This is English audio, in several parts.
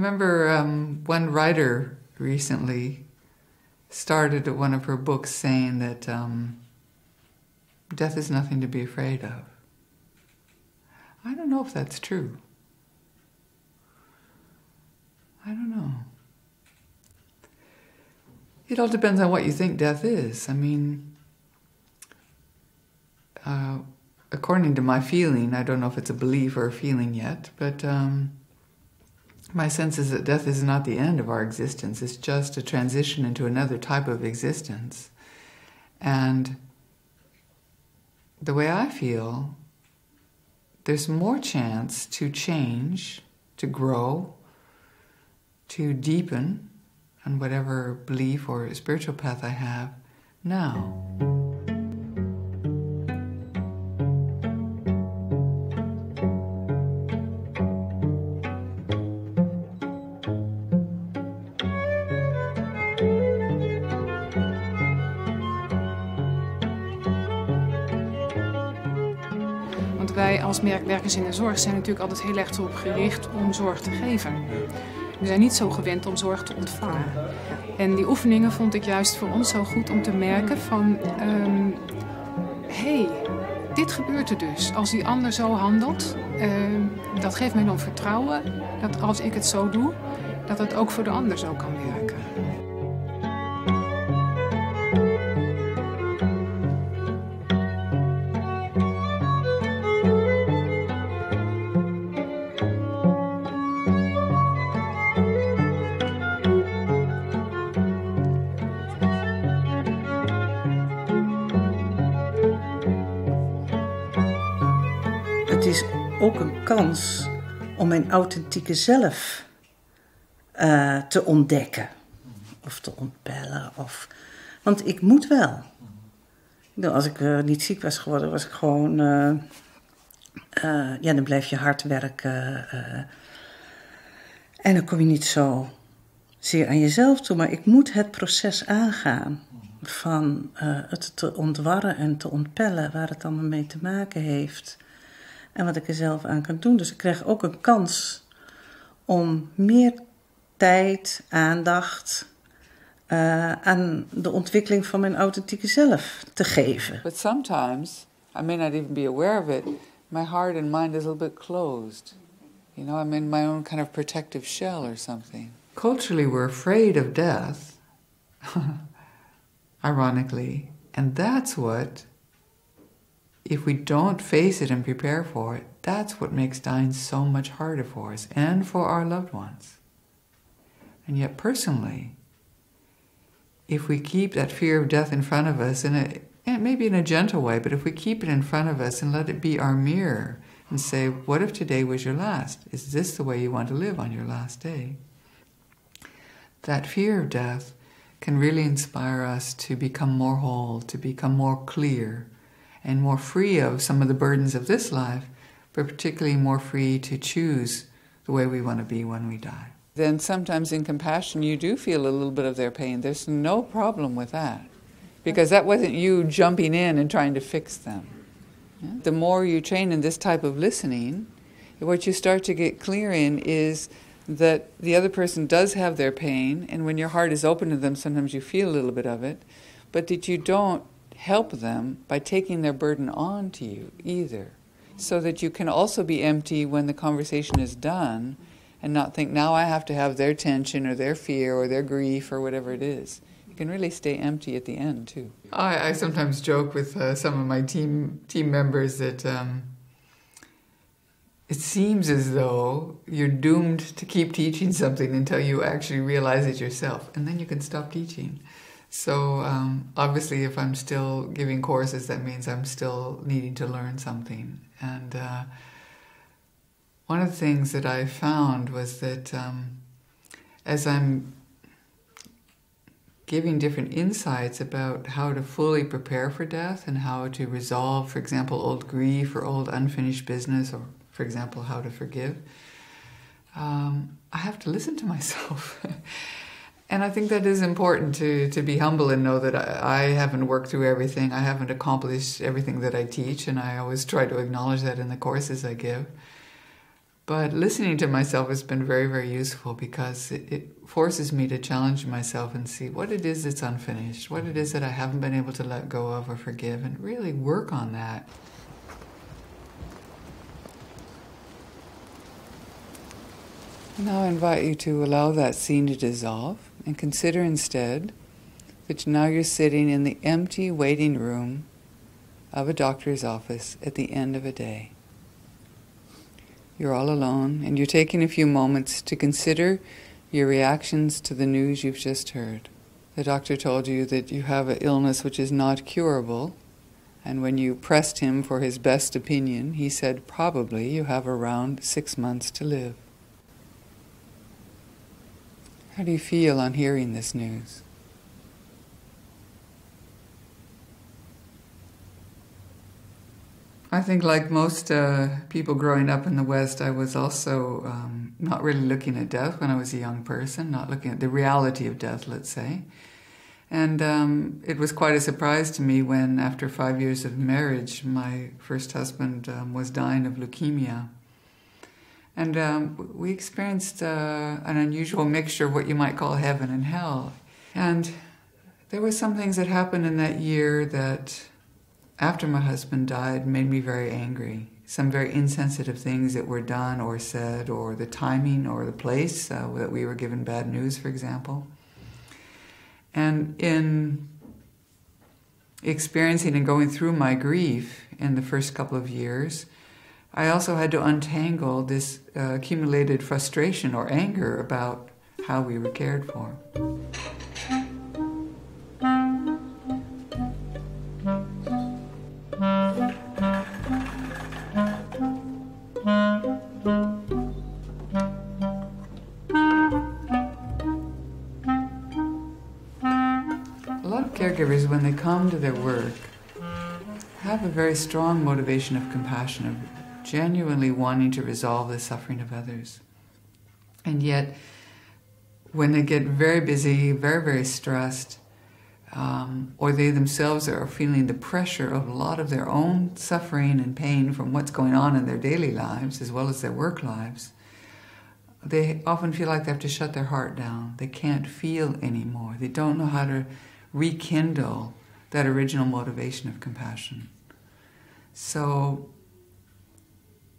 remember one writer recently started one of her books saying that death is nothing to be afraid of. I don't know if that's true. I don't know. It all depends on what you think death is. I mean, according to my feeling, I don't know if it's a belief or a feeling yet, but my sense is that death is not the end of our existence. It's just a transition into another type of existence. And the way I feel, there's more chance to change, to grow, to deepen on whatever belief or spiritual path I have now. Want wij als werkers in de zorg zijn natuurlijk altijd heel erg erop gericht om zorg te geven. We zijn niet zo gewend om zorg te ontvangen. En die oefeningen vond ik juist voor ons zo goed om te merken van... hey, dit gebeurt er dus. Als die ander zo handelt, dat geeft mij dan vertrouwen dat als ik het zo doe, dat het ook voor de ander zo kan werken. Het is ook een kans om mijn authentieke zelf te ontdekken. Of te ontpellen. Want ik moet wel. Als ik niet ziek was geworden, was ik gewoon... dan blijf je hard werken. En dan kom je niet zo zeer aan jezelf toe. Maar ik moet het proces aangaan. Van het te ontwarren en te ontpellen. Waar het allemaal mee te maken heeft. En wat ik er zelf aan kan doen. Dus ik krijg ook een kans om meer tijd, aandacht aan de ontwikkeling van mijn authentieke zelf te geven. But sometimes, I may not even be aware of it, my heart and mind is a little bit closed. You know, I'm in my own kind of protective shell or something. Culturally, we're afraid of death, ironically, and that's what... If we don't face it and prepare for it, that's what makes dying so much harder for us and for our loved ones. And yet personally, if we keep that fear of death in front of us, and maybe in a gentle way, but if we keep it in front of us and let it be our mirror and say, what if today was your last? Is this the way you want to live on your last day? That fear of death can really inspire us to become more whole, to become more clear, and more free of some of the burdens of this life, but particularly more free to choose the way we want to be when we die. Then sometimes in compassion you do feel a little bit of their pain. There's no problem with that, because that wasn't you jumping in and trying to fix them. Yeah? The more you train in this type of listening, what you start to get clear in is that the other person does have their pain, and when your heart is open to them, sometimes you feel a little bit of it, but that you don't help them by taking their burden on to you either, so that you can also be empty when the conversation is done and not think, now I have to have their tension or their fear or their grief or whatever it is. You can really stay empty at the end too. I sometimes joke with some of my team members that it seems as though you're doomed to keep teaching something until you actually realize it yourself, and then you can stop teaching. So obviously if I'm still giving courses, that means I'm still needing to learn something. And one of the things that I found was that as I'm giving different insights about how to fully prepare for death and how to resolve, for example, old grief or old unfinished business, or, for example, how to forgive, I have to listen to myself. And I think that is important to be humble and know that I haven't worked through everything. I haven't accomplished everything that I teach, and I always try to acknowledge that in the courses I give. But listening to myself has been very, very useful because it forces me to challenge myself and see what it is that's unfinished, what it is that I haven't been able to let go of or forgive, and really work on that. Now I invite you to allow that scene to dissolve and consider instead that now you're sitting in the empty waiting room of a doctor's office at the end of a day. You're all alone, and you're taking a few moments to consider your reactions to the news you've just heard. The doctor told you that you have an illness which is not curable, and when you pressed him for his best opinion, he said probably you have around 6 months to live. How do you feel on hearing this news? I think like most people growing up in the West, I was also not really looking at death when I was a young person, not looking at the reality of death, let's say. And it was quite a surprise to me when, after 5 years of marriage, my first husband was dying of leukemia. And we experienced an unusual mixture of what you might call heaven and hell. And there were some things that happened in that year that, after my husband died, made me very angry. Some very insensitive things that were done or said, or the timing or the place that we were given bad news, for example. And in experiencing and going through my grief in the first couple of years, I also had to untangle this accumulated frustration or anger about how we were cared for. Caregivers, when they come to their work, have a very strong motivation of compassion, of genuinely wanting to resolve the suffering of others. And yet, when they get very busy, very, very stressed, or they themselves are feeling the pressure of a lot of their own suffering and pain from what's going on in their daily lives, as well as their work lives, they often feel like they have to shut their heart down. They can't feel anymore. They don't know how to rekindle that original motivation of compassion. So,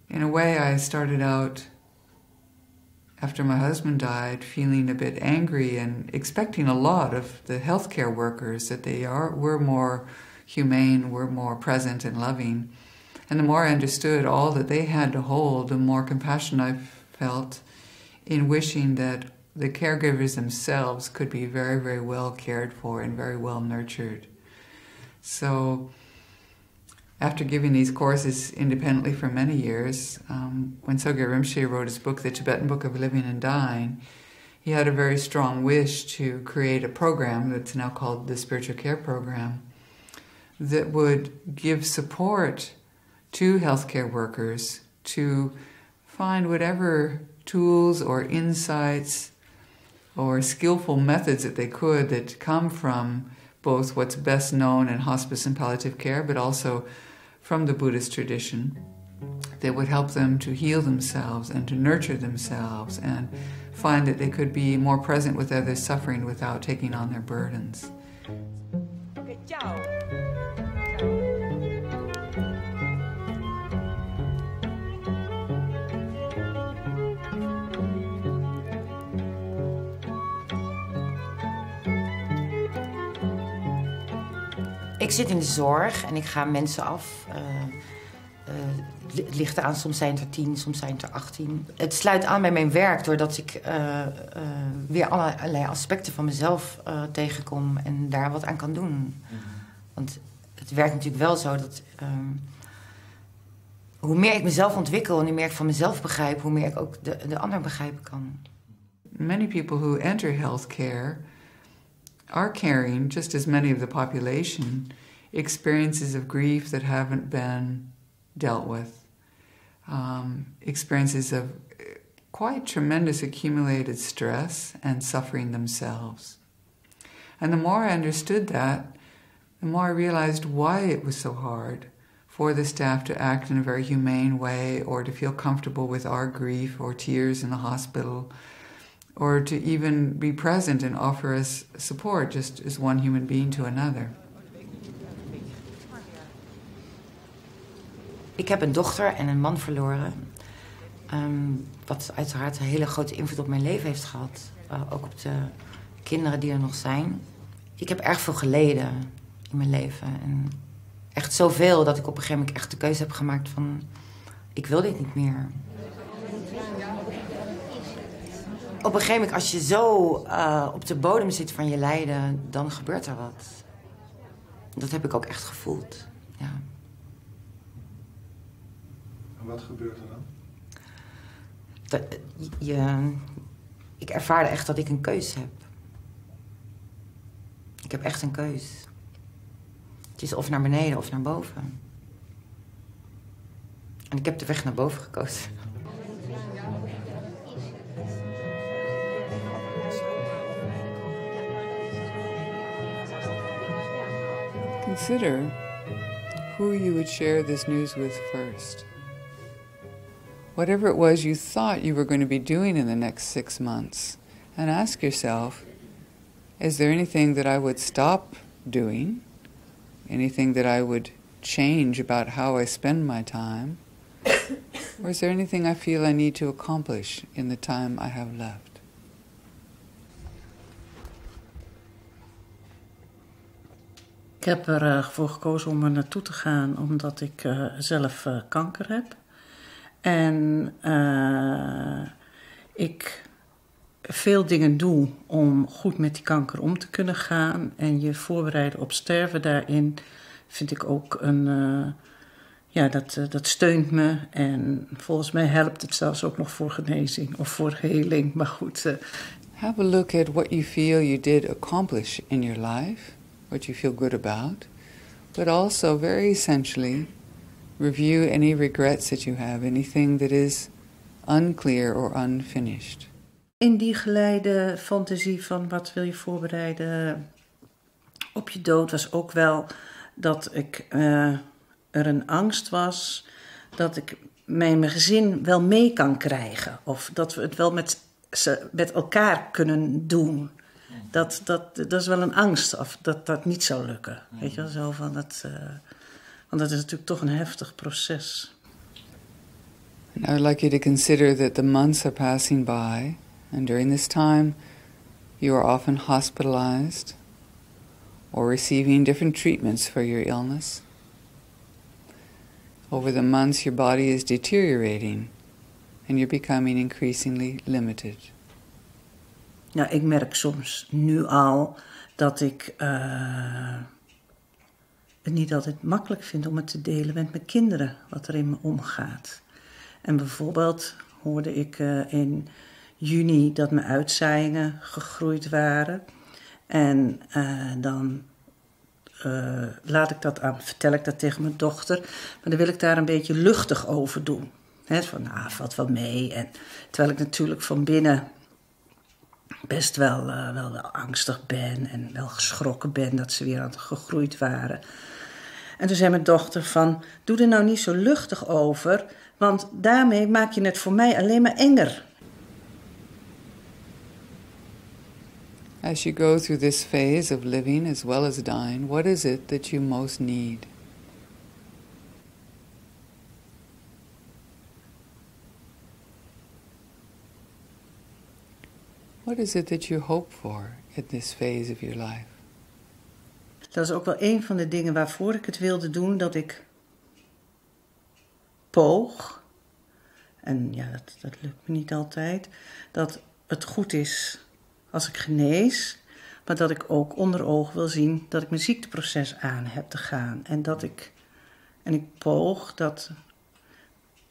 in a way, I started out, after my husband died, feeling a bit angry and expecting a lot of the healthcare workers, that were more humane, were more present and loving. And the more I understood all that they had to hold, the more compassion I felt in wishing that the caregivers themselves could be very, very well cared for and very well nurtured. So, after giving these courses independently for many years, when Sogyal Rinpoche wrote his book, The Tibetan Book of Living and Dying, he had a very strong wish to create a program that's now called the Spiritual Care Program that would give support to healthcare workers to find whatever tools or insights or skillful methods that they could that come from both what's best known in hospice and palliative care, but also from the Buddhist tradition, that would help them to heal themselves and to nurture themselves and find that they could be more present with others suffering without taking on their burdens. Okay, ciao. Ik zit in de zorg en ik ga mensen af. Het ligt eraan, soms zijn het er 10, soms zijn het er 18. Het sluit aan bij mijn werk doordat ik weer allerlei aspecten van mezelf tegenkom en daar wat aan kan doen. Want het werkt natuurlijk wel zo dat hoe meer ik mezelf ontwikkel en hoe meer ik van mezelf begrijp, hoe meer ik ook de ander begrijpen kan. Many people who enter healthcare are carrying, just as many of the population, experiences of grief that haven't been dealt with. Experiences of quite tremendous accumulated stress and suffering themselves. And the more I understood that, the more I realized why it was so hard for the staff to act in a very humane way, or to feel comfortable with our grief or tears in the hospital, or to even be present and offer us support just as one human being to another. Ik heb een dochter en een man verloren. Wat uiteraard een hele grote invloed op mijn leven heeft gehad. Ook op de kinderen die er nog zijn. Ik heb erg veel geleden in mijn leven. En echt zoveel dat ik op een gegeven moment echt de keuze heb gemaakt van... ik wil dit niet meer. Op een gegeven moment, als je zo op de bodem zit van je lijden... dan gebeurt er wat. Dat heb ik ook echt gevoeld, ja. En wat gebeurt er dan? Ik ervaarde echt dat ik een keus heb. Ik heb echt een keus. Het is of naar beneden of naar boven. En ik heb de weg naar boven gekozen. Consider who you would share this news with first. Whatever it was you thought you were going to be doing in the next 6 months, and ask yourself, is there anything that I would stop doing? Anything that I would change about how I spend my time? Or is there anything I feel I need to accomplish in the time I have left? Ik heb ervoor gekozen om er naartoe te gaan omdat ik zelf kanker heb. En ik veel dingen doe om goed met die kanker om te kunnen gaan. En je voorbereiden op sterven daarin vind ik ook een... dat steunt me. En volgens mij helpt het zelfs ook nog voor genezing of voor heling. Maar goed. Have a look at what you feel you did accomplish in your life. What you feel good about. But also, very essentially, review any regrets that you have. Anything that is unclear or unfinished. In die geleide fantasie van wat wil je voorbereiden op je dood was ook wel dat ik er een angst was dat ik mijn gezin wel mee kan krijgen. Of dat we het wel met elkaar kunnen doen. Dat is wel een angst of dat niet zou lukken. Weet je wel, zo van dat... want dat is natuurlijk toch een heftig proces. And I would like you to consider that the months are passing by, and during this time you are often hospitalized or receiving different treatments for your illness. Over the months your body is deteriorating and you're becoming increasingly limited. Nou, ik merk soms nu al dat ik het niet altijd makkelijk vind om het te delen met mijn kinderen, wat er in me omgaat. En bijvoorbeeld hoorde ik in juni dat mijn uitzaaiingen gegroeid waren. En dan vertel ik dat tegen mijn dochter. Maar dan wil ik daar een beetje luchtig over doen. He, van, valt wel mee. En, terwijl ik natuurlijk van binnen best wel angstig ben en wel geschrokken ben dat ze weer aan het gegroeid waren. En toen zei mijn dochter van, doe er nou niet zo luchtig over, want daarmee maak je het voor mij alleen maar enger. As you go through this phase of living as well as dying, what is it that you most need? What is it that you hope for at this phase of your life? Dat is ook wel een van de dingen waarvoor ik het wilde doen, dat ik poog, en ja, dat lukt me niet altijd, dat het goed is als ik genees, maar dat ik ook onder ogen wil zien dat ik mijn ziekteproces aan heb te gaan. En ik poog dat,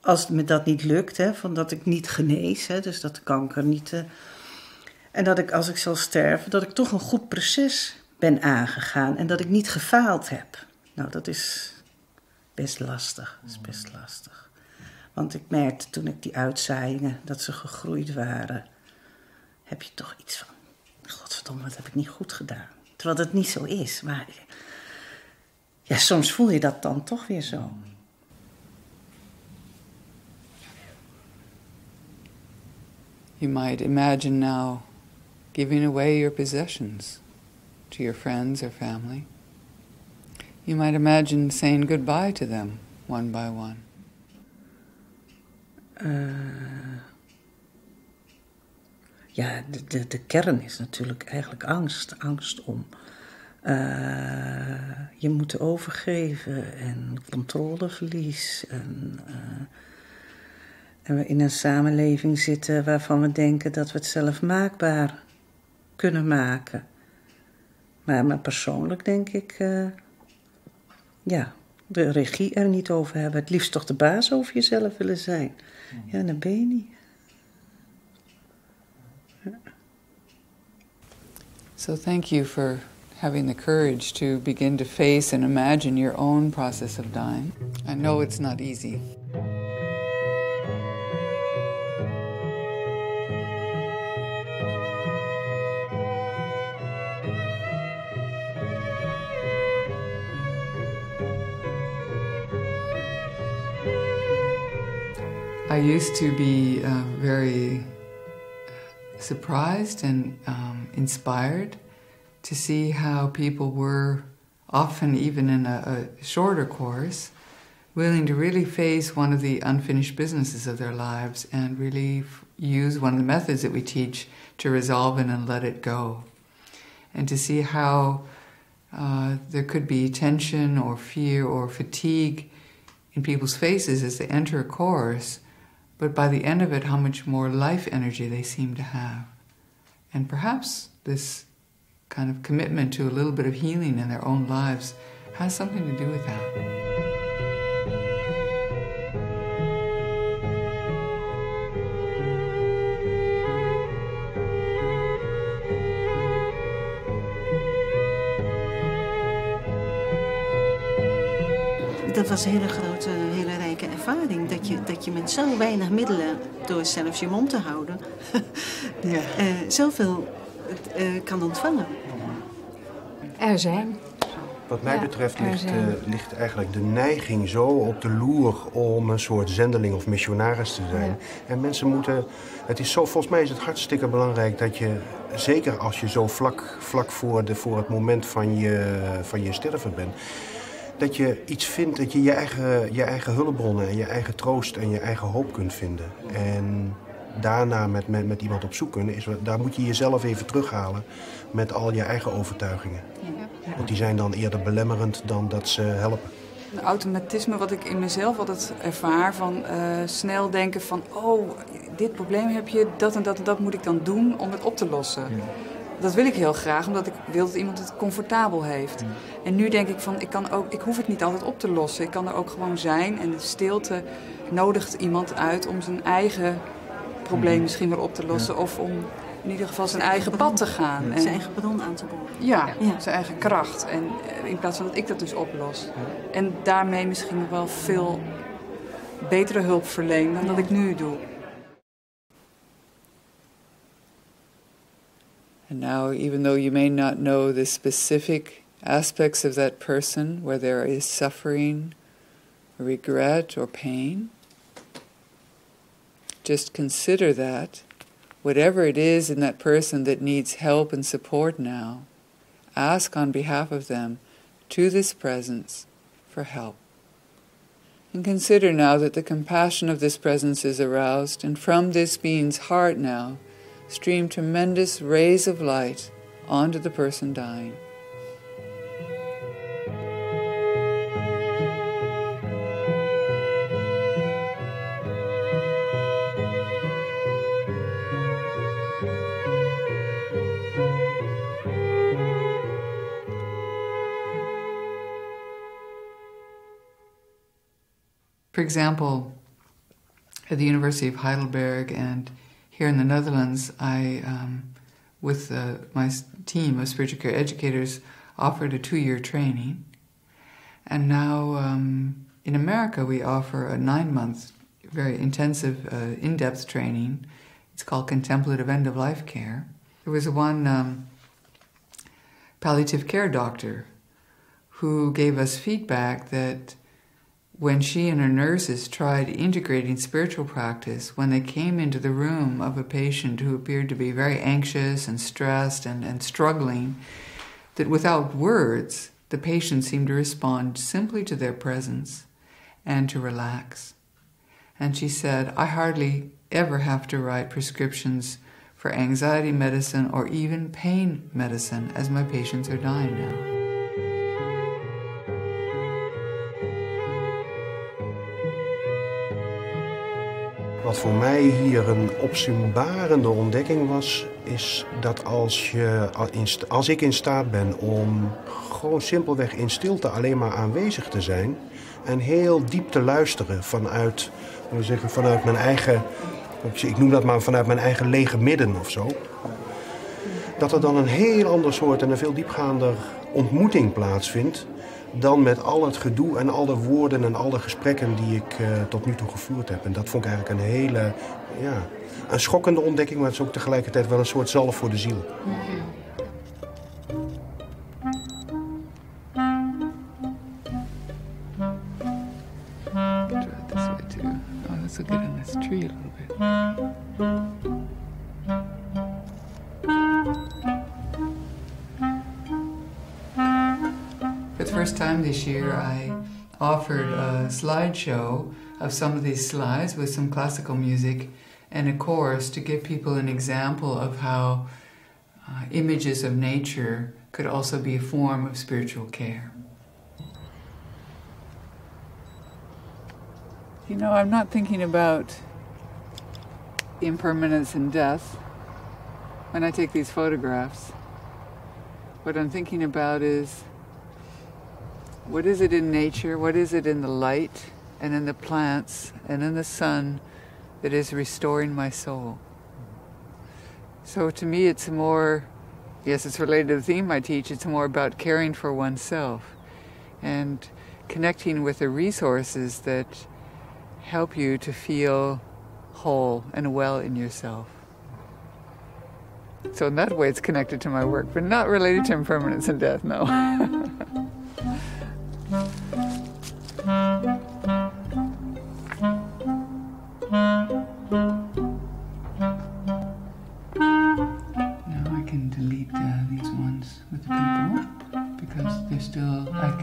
als me dat niet lukt, van dat ik niet genees, dus dat de kanker niet... en dat ik, als ik zal sterven, dat ik toch een goed proces ben aangegaan en dat ik niet gefaald heb. Nou, dat is best lastig. Dat is best lastig. Want ik merkte toen ik die uitzaaiingen, dat ze gegroeid waren, heb je toch iets van, godverdomme, wat heb ik niet goed gedaan. Terwijl dat niet zo is. Maar ja, soms voel je dat dan toch weer zo. You might imagine now giving away your possessions to your friends or family. You might imagine saying goodbye to them one by one. Ja, de kern is natuurlijk eigenlijk angst. Angst om je moeten overgeven en controleverlies. En we in een samenleving zitten waarvan we denken dat we het zelf maakbaar kunnen maken. Maar persoonlijk denk ik, de regie er niet over hebben. Het liefst toch de baas over jezelf willen zijn. Ja, dat ben je niet. So thank you for having the courage to begin to face and imagine your own process of dying. I know it's not easy. I used to be very surprised and inspired to see how people were, often even in a shorter course, willing to really face one of the unfinished businesses of their lives and really use one of the methods that we teach to resolve it and let it go. And to see how there could be tension or fear or fatigue in people's faces as they enter a course, but by the end of it, how much more life energy they seem to have. And perhaps this kind of commitment to a little bit of healing in their own lives has something to do with that. Dat was een hele grote, hele rijke ervaring. Dat je met zo weinig middelen, door zelfs je mond te houden, zoveel kan ontvangen. Er zijn. Wat mij betreft ligt eigenlijk de neiging zo op de loer om een soort zendeling of missionaris te zijn. Ja. En mensen moeten... volgens mij is het hartstikke belangrijk dat je, zeker als je zo vlak voor het moment van je sterven bent, dat je iets vindt, dat je je eigen hulpbronnen en je eigen troost en je eigen hoop kunt vinden. En daarna met iemand op zoek kunnen, daar moet je jezelf even terughalen met al je eigen overtuigingen. Ja. Want die zijn dan eerder belemmerend dan dat ze helpen. Een automatisme wat ik in mezelf altijd ervaar van snel denken van, oh, dit probleem heb je, dat en dat en dat moet ik dan doen om het op te lossen. Ja. Dat wil ik heel graag, omdat ik wil dat iemand het comfortabel heeft. Ja. En nu denk ik van, ik hoef het niet altijd op te lossen. Ik kan er ook gewoon zijn en de stilte nodigt iemand uit om zijn eigen probleem misschien weer op te lossen. Ja. Of om in ieder geval zijn eigen pad te gaan. Ja. Zijn eigen bron aan te boren. Ja, zijn eigen kracht. En in plaats van dat ik dat dus oplos. Ja. En daarmee misschien nog wel veel betere hulp verleen dan dat ik nu doe. And now, even though you may not know the specific aspects of that person, where there is suffering, regret, or pain, just consider that, whatever it is in that person that needs help and support now, ask on behalf of them to this presence for help. And consider now that the compassion of this presence is aroused, and from this being's heart now stream tremendous rays of light onto the person dying. For example, at the University of Heidelberg and here in the Netherlands, I, with my team of spiritual care educators, offered a 2-year training. And now in America, we offer a 9-month, very intensive, in-depth training. It's called Contemplative End-of-Life Care. There was one palliative care doctor who gave us feedback that when she and her nurses tried integrating spiritual practice, when they came into the room of a patient who appeared to be very anxious and stressed and struggling, that without words, the patient seemed to respond simply to their presence and to relax. And she said, I hardly ever have to write prescriptions for anxiety medicine or even pain medicine, as my patients are dying now. Wat voor mij hier een opzienbarende ontdekking was, is dat als ik in staat ben om gewoon simpelweg in stilte alleen maar aanwezig te zijn en heel diep te luisteren vanuit mijn eigen, ik noem dat maar vanuit mijn eigen lege midden of zo, dat er dan een heel ander soort en een veel diepgaander ontmoeting plaatsvindt dan met al het gedoe en al de woorden en al de gesprekken die ik tot nu toe gevoerd heb. En dat vond ik eigenlijk een schokkende ontdekking, maar het is ook tegelijkertijd wel een soort zalf voor de ziel. This way too. Oh, this will get in this tree a little bit. For the first time this year, I offered a slideshow of some of these slides with some classical music and a chorus to give people an example of how images of nature could also be a form of spiritual care. You know, I'm not thinking about impermanence and death when I take these photographs. What I'm thinking about is, what is it in nature, what is it in the light and in the plants and in the sun that is restoring my soul? So to me it's more, yes, it's related to the theme I teach, it's more about caring for oneself and connecting with the resources that help you to feel whole and well in yourself. So in that way it's connected to my work, but not related to impermanence and death, no.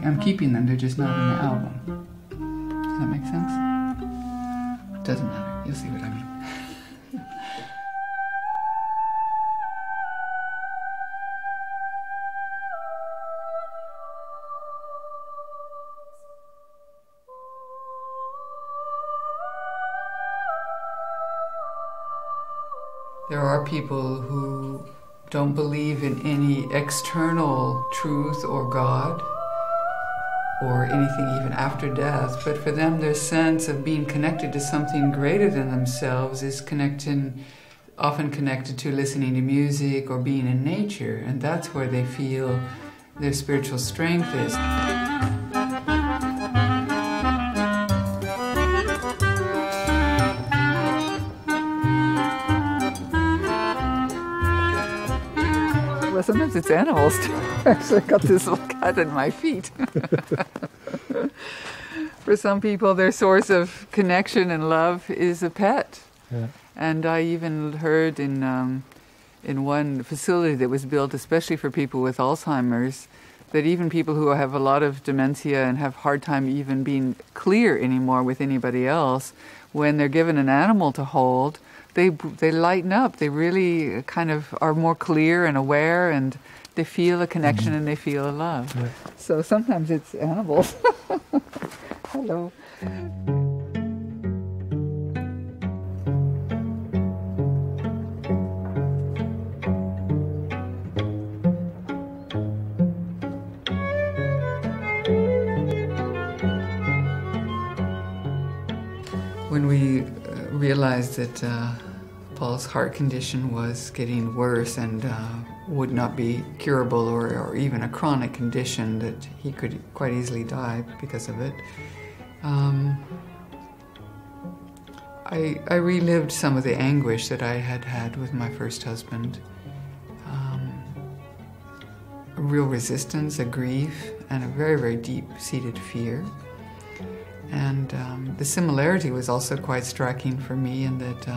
I'm keeping them, they're just not in the album. Does that make sense? Doesn't matter, you'll see what I mean. There are people who don't believe in any external truth or God or anything even after death, but for them their sense of being connected to something greater than themselves is often connected to listening to music or being in nature, and that's where they feel their spiritual strength is. Well, sometimes it's animals too. Actually, I got this little cat in my feet. For some people, their source of connection and love is a pet. Yeah. And I even heard in one facility that was built especially for people with Alzheimer's, that even people who have a lot of dementia and have a hard time even being clear anymore with anybody else, when they're given an animal to hold, they lighten up. They really kind of are more clear and aware, and they feel a connection and they feel a love. Yeah. So sometimes it's animals. Hello. When we realized that Paul's heart condition was getting worse and would not be curable or even a chronic condition, that he could quite easily die because of it, I relived some of the anguish that I had had with my first husband. A real resistance, a grief, and a very, very deep-seated fear. And the similarity was also quite striking for me in that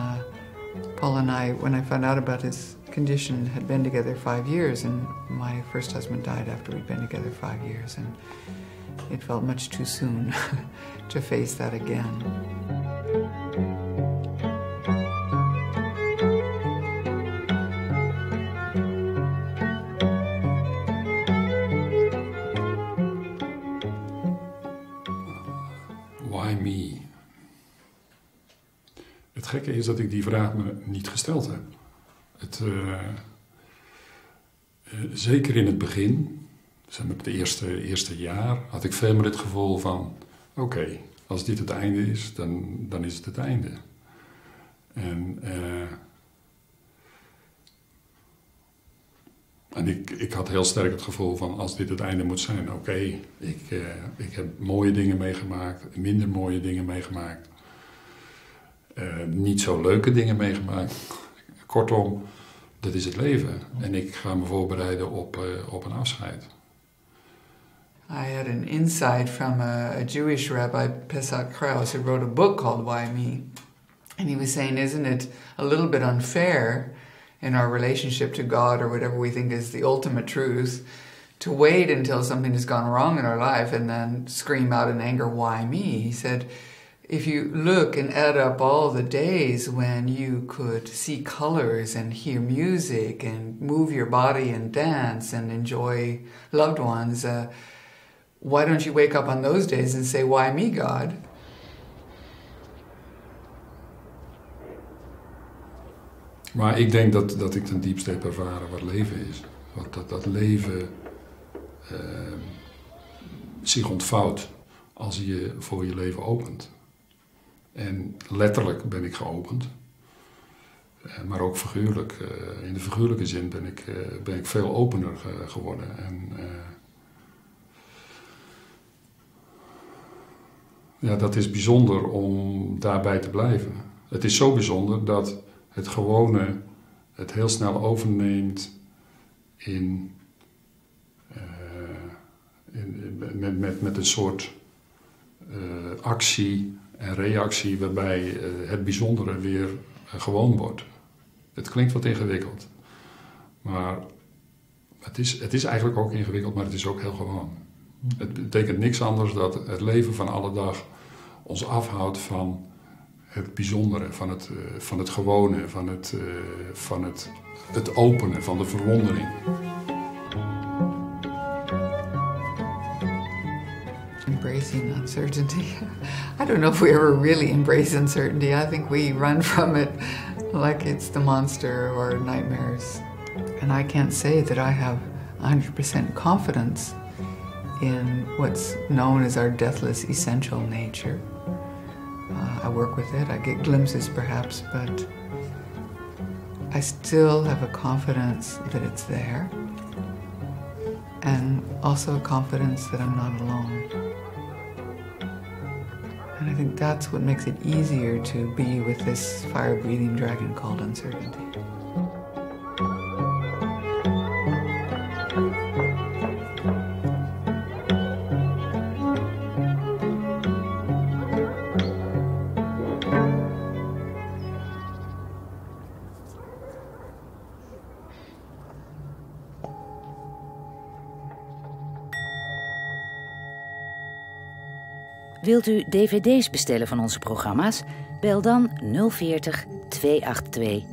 Paul and I, when I found out about his condition, had been together 5 years, and my first husband died after we'd been together 5 years, and it felt much too soon to face that again. Why me? Het gekke is dat ik die vraag me niet gesteld heb. Zeker in het begin, zeg maar het eerste jaar, had ik veel meer het gevoel van... Oké, als dit het einde is, dan is het einde. En ik had heel sterk het gevoel van, als dit het einde moet zijn... Oké, ik heb mooie dingen meegemaakt, minder mooie dingen meegemaakt. Niet zo leuke dingen meegemaakt. Kortom, dat is het leven. En ik ga me voorbereiden op een afscheid. I had an insight from a Jewish rabbi, Pesach Krauss, who wrote a book called Why Me? And he was saying, isn't it a little bit unfair in our relationship to God or whatever we think is the ultimate truth to wait until something has gone wrong in our life and then scream out in anger, why me? He said, if you look and add up all the days when you could see colors and hear music and move your body and dance and enjoy loved ones, why don't you wake up on those days and say, why me, God? Maar ik denk dat ik ten diepste heb ervaren wat leven is. Dat leven zich ontvouwt als je je voor je leven opent. En letterlijk ben ik geopend. Maar ook figuurlijk. In de figuurlijke zin ben ik veel opener geworden. Ja, dat is bijzonder om daarbij te blijven. Het is zo bijzonder dat het gewone het heel snel overneemt met een soort actie en reactie waarbij het bijzondere weer gewoon wordt. Het klinkt wat ingewikkeld, maar het is eigenlijk ook ingewikkeld, maar het is ook heel gewoon. Het betekent niks anders dat het leven van alle dag ons afhoudt van het bijzondere, van het gewone, van het openen, van de verwondering. Embracing uncertainty. I don't know if we ever really embrace uncertainty. I think we run from it like it's the monster or nightmares. And I can't say that I have 100% confidence in what's known as our deathless essential nature. I work with it, I get glimpses perhaps, but I still have a confidence that it's there, and also a confidence that I'm not alone. And I think that's what makes it easier to be with this fire-breathing dragon called uncertainty. Wilt u dvd's bestellen van onze programma's? Bel dan 040 282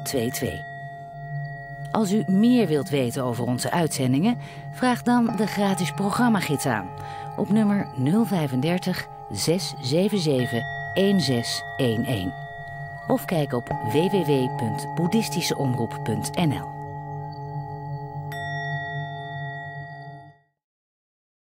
0022. Als u meer wilt weten over onze uitzendingen, vraag dan de gratis programmagids aan op nummer 035 677 1611. Of kijk op www.boeddhistischeomroep.nl.